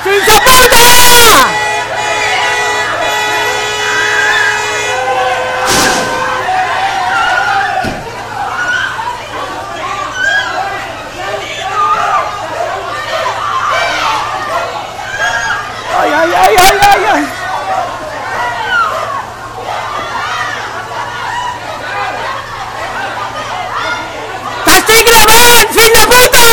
Fills de puta! Ai, ai, ai, ai, ai, ai. T'estic gravant, fill de puta!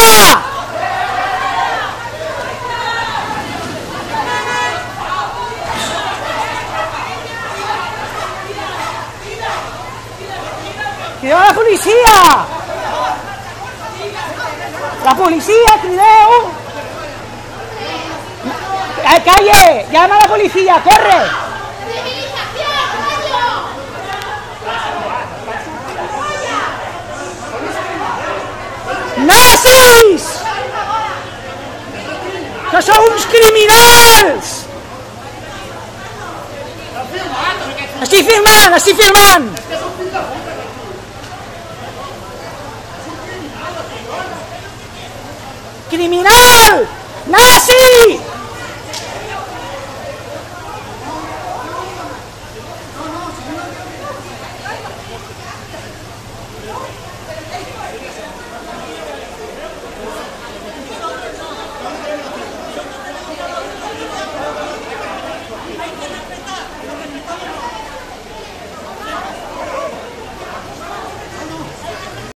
Crideu la policia! La policia, crideu! ¡Calle! ¡Llama a la policía! ¡Corre! ¡Nazis! ¡Que sou uns criminals! Estic filmant, estic filmant! Criminal! Nazi!